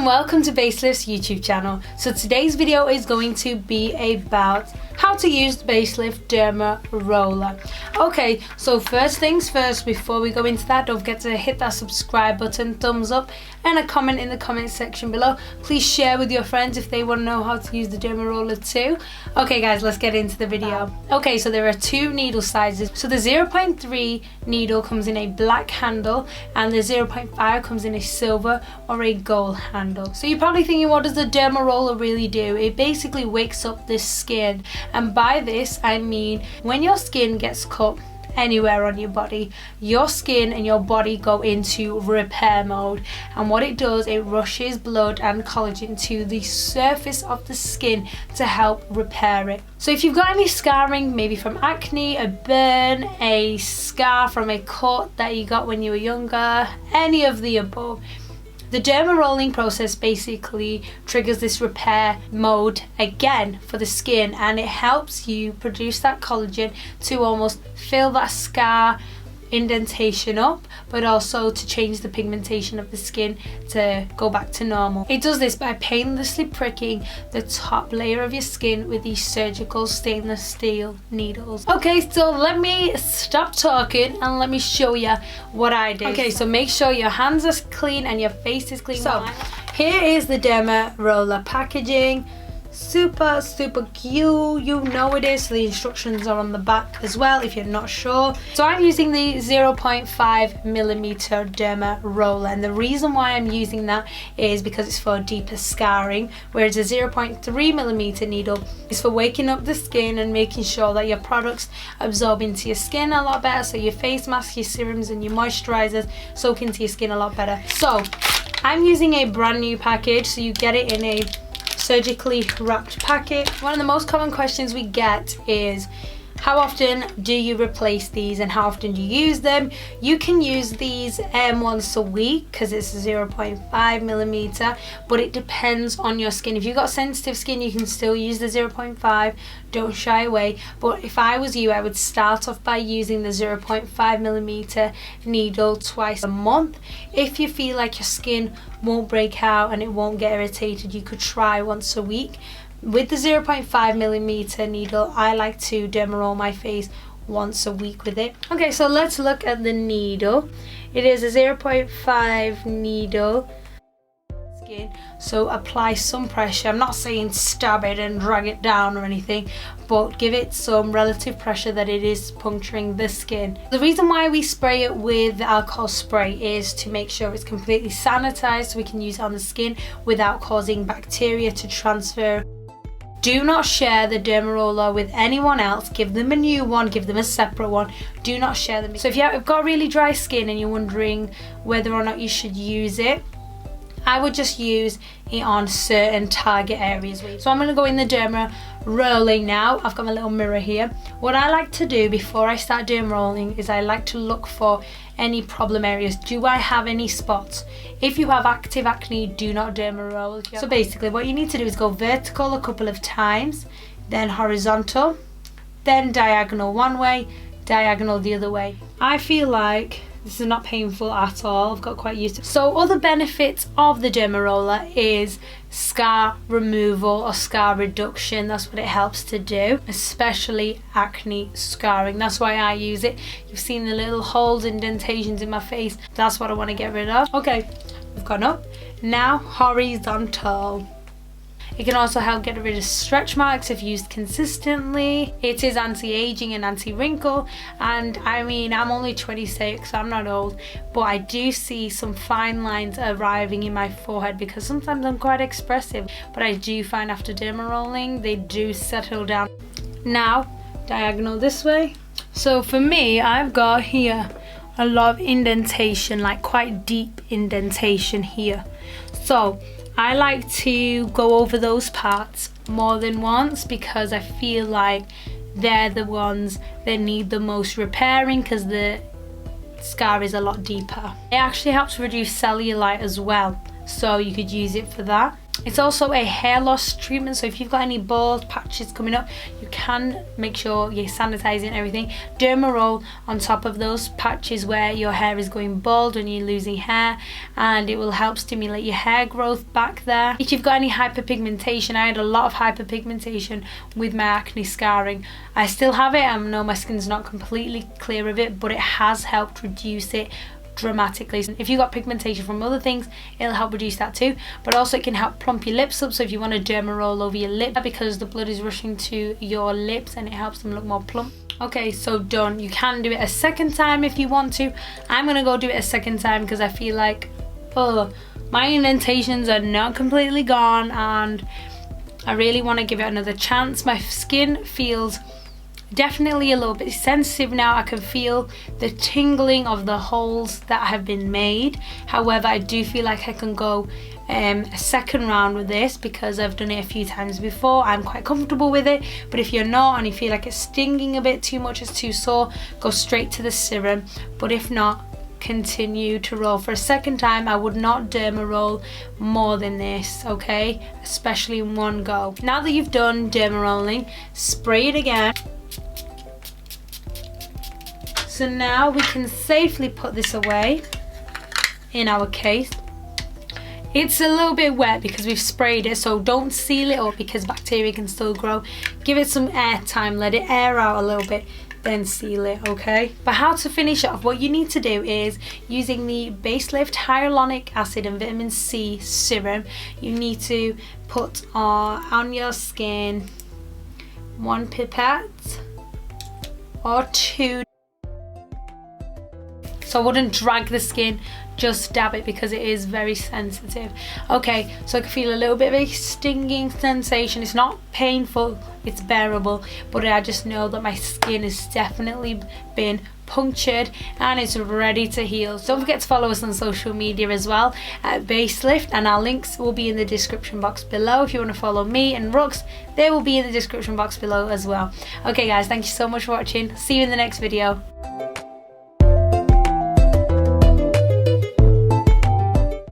and welcome to Baselift's YouTube channel. So today's video is going to be about how to use the Baselift Dermaroller. Okay, so first things first, before we go into that, don't forget to hit that subscribe button, thumbs up, and a comment in the comment section below. Please share with your friends if they want to know how to use the Dermaroller too. Okay guys, let's get into the video. Okay, so there are two needle sizes. So the 0.3 needle comes in a black handle and the 0.5 comes in a silver or a gold handle. So you're probably thinking, what does the Dermaroller really do? It basically wakes up the skin, and by this I mean when your skin gets cut anywhere on your body, your skin and your body go into repair mode, and what it does, it rushes blood and collagen to the surface of the skin to help repair it. So if you've got any scarring, maybe from acne, a burn, a scar from a cut that you got when you were younger, any of the above, the derma rolling process basically triggers this repair mode again for the skin, and it helps you produce that collagen to almost fill that scar indentation up, but also to change the pigmentation of the skin to go back to normal. It does this by painlessly pricking the top layer of your skin with these surgical stainless steel needles. Okay, so let me stop talking and let me show you what I do. Okay, so make sure your hands are clean and your face is clean. So here is the Dermaroller packaging. Super cute, you know it is. So the instructions are on the back as well if you're not sure. So I'm using the 0.5 millimeter Dermaroller, and the reason why I'm using that is because it's for deeper scarring, whereas a 0.3 millimeter needle is for waking up the skin and making sure that your products absorb into your skin a lot better, so your face mask, your serums and your moisturizers soak into your skin a lot better. So I'm using a brand new package, so you get it in a surgically wrapped packet. One of the most common questions we get is, how often do you replace these and how often do you use them? You can use these once a week because it's 0.5 millimeter, but it depends on your skin. If you've got sensitive skin, you can still use the 0.5. Don't shy away. But if I was you, I would start off by using the 0.5 millimeter needle twice a month. If you feel like your skin won't break out and it won't get irritated, you could try once a week. With the 0.5 millimeter needle, I like to dermaroll my face once a week with it. Okay, so let's look at the needle. It is a 0.5 needle skin, so apply some pressure. I'm not saying stab it and drag it down or anything, but give it some relative pressure that it is puncturing the skin. The reason why we spray it with alcohol spray is to make sure it's completely sanitized so we can use it on the skin without causing bacteria to transfer. Do not share the Dermaroller with anyone else. Give them a new one, give them a separate one. Do not share them. So if you've got really dry skin and you're wondering whether or not you should use it, I would just use it on certain target areas. So I'm going to go in the derma rolling now. I've got my little mirror here. What I like to do before I start derma rolling is I like to look for any problem areas. Do I have any spots? If you have active acne, do not derma roll. So basically what you need to do is go vertical a couple of times, then horizontal, then diagonal one way, diagonal the other way. I feel like this is not painful at all. I've got quite used to it. So other benefits of the Dermaroller is scar removal or scar reduction. That's what it helps to do, especially acne scarring. That's why I use it. You've seen the little holes, indentations in my face. That's what I want to get rid of. Okay, we've gone up. Now horizontal. It can also help get rid of stretch marks if used consistently. It is anti-aging and anti-wrinkle, and I mean, I'm only 26, so I'm not old, but I do see some fine lines arriving in my forehead because sometimes I'm quite expressive, but I do find after derma rolling they do settle down. Now diagonal this way. So for me, I've got here a lot of indentation, like quite deep indentation here. So I like to go over those parts more than once because I feel like they're the ones that need the most repairing because the scar is a lot deeper. It actually helps reduce cellulite as well, so you could use it for that. It's also a hair loss treatment, so if you've got any bald patches coming up, you can make sure you're sanitizing everything. Dermaroll on top of those patches where your hair is going bald when you're losing hair, and it will help stimulate your hair growth back there. If you've got any hyperpigmentation, I had a lot of hyperpigmentation with my acne scarring. I still have it. I know my skin's not completely clear of it, but it has helped reduce it dramatically. If you've got pigmentation from other things, it'll help reduce that too, but also it can help plump your lips up. So if you want to Dermaroll over your lip, because the blood is rushing to your lips and it helps them look more plump. Okay, so done. You can do it a second time if you want to. I'm gonna go do it a second time because I feel like, oh, my indentations are not completely gone and I really want to give it another chance. My skin feels definitely a little bit sensitive now. I can feel the tingling of the holes that have been made. However, I do feel like I can go a second round with this because I've done it a few times before. I'm quite comfortable with it, but if you're not and you feel like it's stinging a bit too much, it's too sore, go straight to the serum. But if not, continue to roll for a second time. I would not Dermaroll more than this, okay? Especially in one go. Now that you've done Dermarolling, spray it again. So now we can safely put this away in our case. It's a little bit wet because we've sprayed it, so don't seal it up because bacteria can still grow. Give it some air time, let it air out a little bit, then seal it, okay? But how to finish off, what you need to do is using the Baselift Hyaluronic Acid and Vitamin C Serum, you need to put on your skin 1 pipette or 2. So I wouldn't drag the skin, just dab it because it is very sensitive. Okay, so I can feel a little bit of a stinging sensation. It's not painful, it's bearable, but I just know that my skin has definitely been punctured and it's ready to heal. So don't forget to follow us on social media as well at Baselift, and our links will be in the description box below. If you want to follow me and Rux, they will be in the description box below as well. Okay guys, thank you so much for watching. See you in the next video.